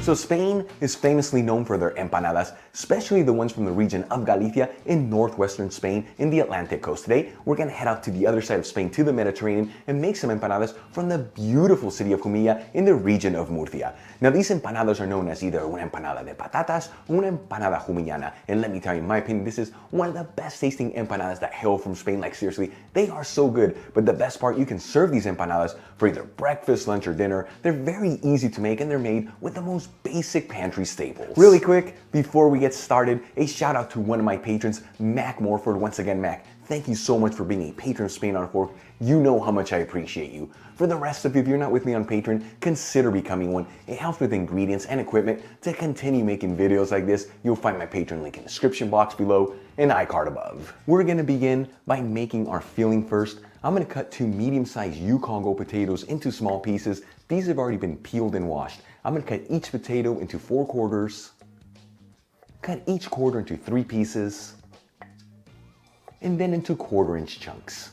So Spain is famously known for their empanadas, especially the ones from the region of Galicia in northwestern Spain in the Atlantic coast. Today, we're going to head out to the other side of Spain to the Mediterranean and make some empanadas from the beautiful city of Jumilla in the region of Murcia. Now these empanadas are known as either una empanada de patatas or una empanada Jumillana. And let me tell you, in my opinion, this is one of the best tasting empanadas that hail from Spain. Like seriously, they are so good. But the best part, you can serve these empanadas for either breakfast, lunch, or dinner. They're very easy to make and they're made with the most basic pantry staples. Really quick, before we get started, a shout out to one of my patrons, Mac Morford. Once again, Mac, thank you so much for being a patron of Spain on Fork. You know how much I appreciate you. For the rest of you, if you're not with me on Patreon, consider becoming one. It helps with ingredients and equipment to continue making videos like this. You'll find my Patreon link in the description box below and iCard above. We're gonna begin by making our filling first. I'm gonna cut 2 medium-sized Congo potatoes into small pieces. These have already been peeled and washed. I'm gonna cut each potato into 4 quarters, cut each quarter into 3 pieces, and then into 1/4-inch chunks.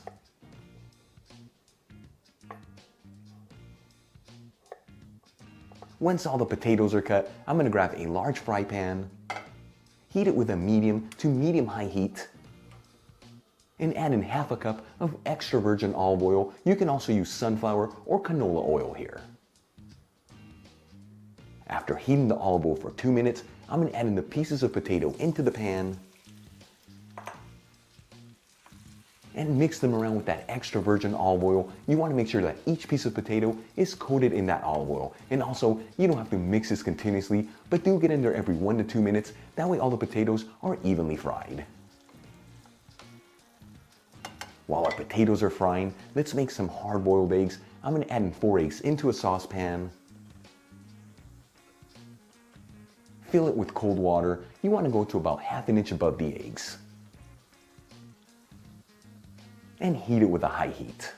Once all the potatoes are cut, I'm gonna grab a large fry pan, heat it with a medium to medium-high heat, and add in 1/2 cup of extra virgin olive oil. You can also use sunflower or canola oil here. After heating the olive oil for 2 minutes, I'm going to add in the pieces of potato into the pan and mix them around with that extra virgin olive oil. You want to make sure that each piece of potato is coated in that olive oil. And also, you don't have to mix this continuously, but do get in there every 1 to 2 minutes. That way all the potatoes are evenly fried. While our potatoes are frying, let's make some hard-boiled eggs. I'm going to add in 4 eggs into a saucepan. Fill it with cold water. You want to go to about 1/2 inch above the eggs. And heat it with a high heat.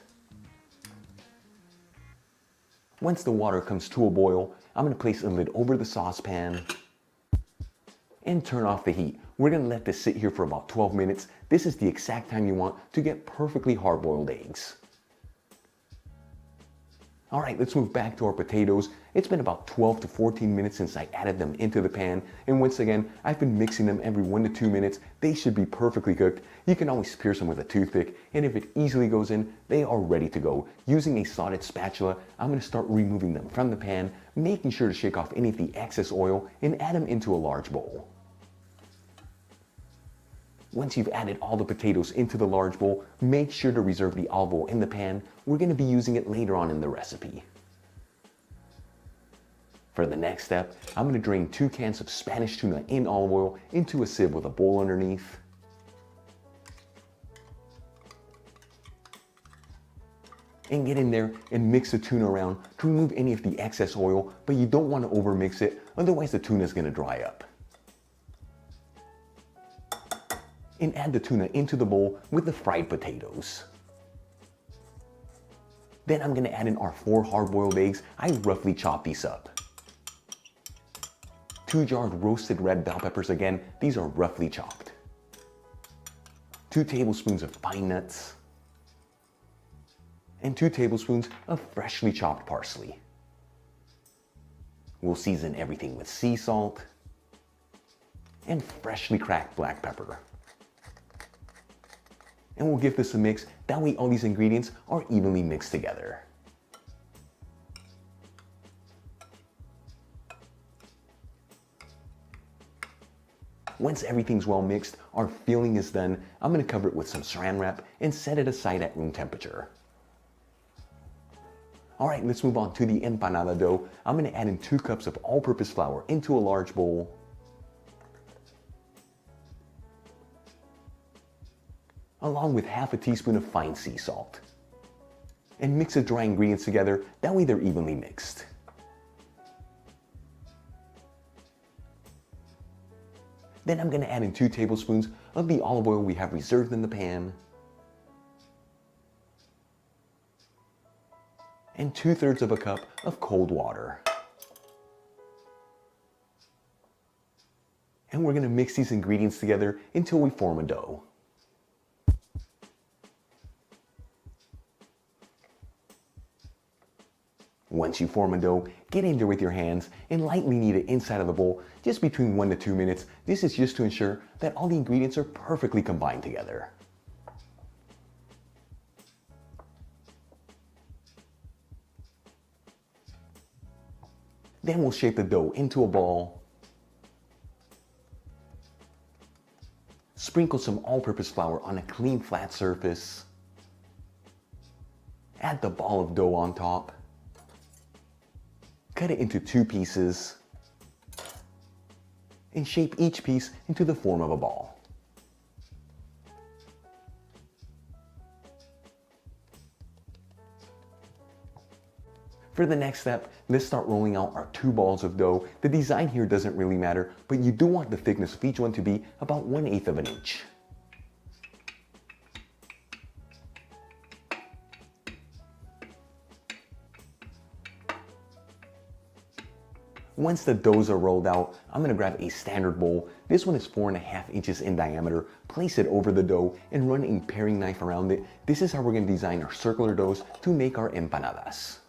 Once the water comes to a boil, I'm going to place a lid over the saucepan and turn off the heat. We're going to let this sit here for about 12 minutes. This is the exact time you want to get perfectly hard-boiled eggs. All right, let's move back to our potatoes. It's been about 12 to 14 minutes since I added them into the pan. And once again, I've been mixing them every 1 to 2 minutes. They should be perfectly cooked. You can always pierce them with a toothpick. And if it easily goes in, they are ready to go. Using a slotted spatula, I'm going to start removing them from the pan, making sure to shake off any of the excess oil and add them into a large bowl. Once you've added all the potatoes into the large bowl, make sure to reserve the olive oil in the pan. We're going to be using it later on in the recipe. For the next step, I'm going to drain 2 cans of Spanish tuna in olive oil into a sieve with a bowl underneath. And get in there and mix the tuna around to remove any of the excess oil, but you don't want to overmix it, otherwise the tuna is going to dry up. And add the tuna into the bowl with the fried potatoes. Then I'm going to add in our 4 hard-boiled eggs. I roughly chop these up. 2 jarred roasted red bell peppers, again, these are roughly chopped. 2 tablespoons of pine nuts. And 2 tablespoons of freshly chopped parsley. We'll season everything with sea salt and freshly cracked black pepper. And we'll give this a mix, that way all these ingredients are evenly mixed together. Once everything's well mixed, our filling is done. I'm going to cover it with some saran wrap and set it aside at room temperature. All right, let's move on to the empanada dough. I'm going to add in 2 cups of all-purpose flour into a large bowl. Along with 1/2 teaspoon of fine sea salt. And mix the dry ingredients together, that way they're evenly mixed. Then I'm going to add in 2 tablespoons of the olive oil we have reserved in the pan. And 2/3 of a cup of cold water. And we're going to mix these ingredients together until we form a dough. Once you form a dough, get in there with your hands and lightly knead it inside of the bowl just between 1 to 2 minutes. This is just to ensure that all the ingredients are perfectly combined together. Then we'll shape the dough into a ball. Sprinkle some all-purpose flour on a clean flat surface. Add the ball of dough on top. Cut it into 2 pieces and shape each piece into the form of a ball. For the next step, let's start rolling out our 2 balls of dough. The design here doesn't really matter, but you do want the thickness of each one to be about 1/8 of an inch. Once the doughs are rolled out, I'm going to grab a standard bowl. This one is 4.5 inches in diameter. Place it over the dough and run a paring knife around it. This is how we're going to design our circular doughs to make our empanadas.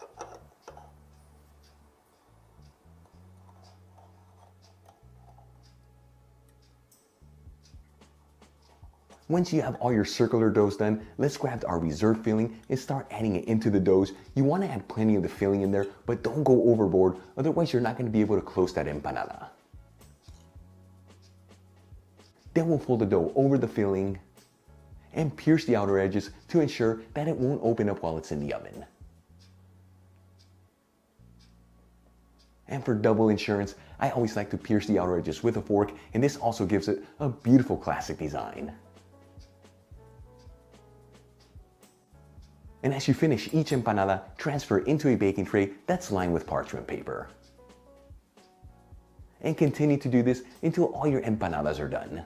Once you have all your circular doughs done, let's grab our reserve filling and start adding it into the doughs. You want to add plenty of the filling in there, but don't go overboard, otherwise you're not going to be able to close that empanada. Then we'll fold the dough over the filling and pierce the outer edges to ensure that it won't open up while it's in the oven. And for double insurance, I always like to pierce the outer edges with a fork, and this also gives it a beautiful classic design. And as you finish each empanada, transfer it into a baking tray that's lined with parchment paper. And continue to do this until all your empanadas are done.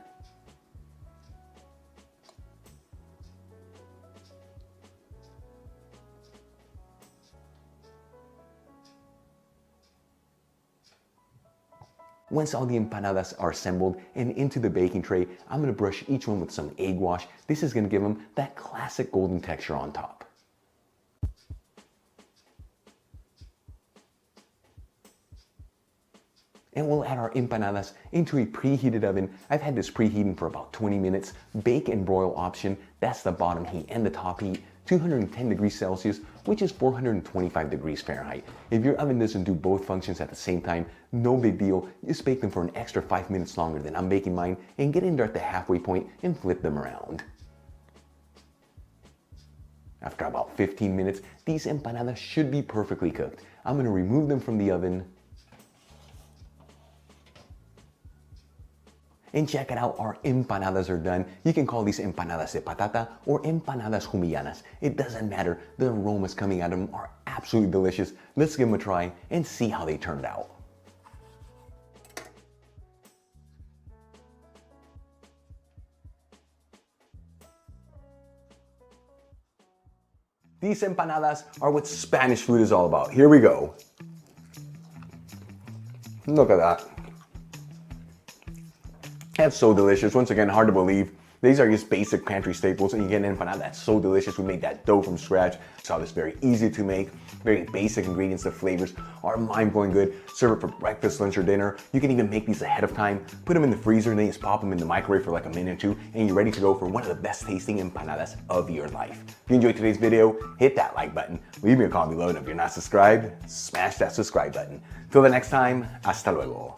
Once all the empanadas are assembled and into the baking tray, I'm going to brush each one with some egg wash. This is going to give them that classic golden texture on top. And we'll add our empanadas into a preheated oven. I've had this preheating for about 20 minutes. Bake and broil option, that's the bottom heat, and the top heat, 210 degrees Celsius, which is 425 degrees Fahrenheit. If your oven doesn't do both functions at the same time, no big deal. Just bake them for an extra 5 minutes longer than I'm baking mine, and get in there at the halfway point and flip them around. After about 15 minutes, these empanadas should be perfectly cooked. I'm going to remove them from the oven. And check it out, our empanadas are done. You can call these empanadas de patata or empanadas jumillanas. It doesn't matter. The aromas coming out of them are absolutely delicious. Let's give them a try and see how they turned out. These empanadas are what Spanish food is all about. Here we go. Look at that. That's so delicious. Once again, hard to believe. These are just basic pantry staples, and you get an empanada that's so delicious. We made that dough from scratch. So it's very easy to make. Very basic ingredients. The flavors are mind-blowing good. Serve it for breakfast, lunch, or dinner. You can even make these ahead of time. Put them in the freezer, and then just pop them in the microwave for like a minute or two, and you're ready to go for one of the best tasting empanadas of your life. If you enjoyed today's video, hit that like button. Leave me a comment below, and if you're not subscribed, smash that subscribe button. Till the next time, hasta luego.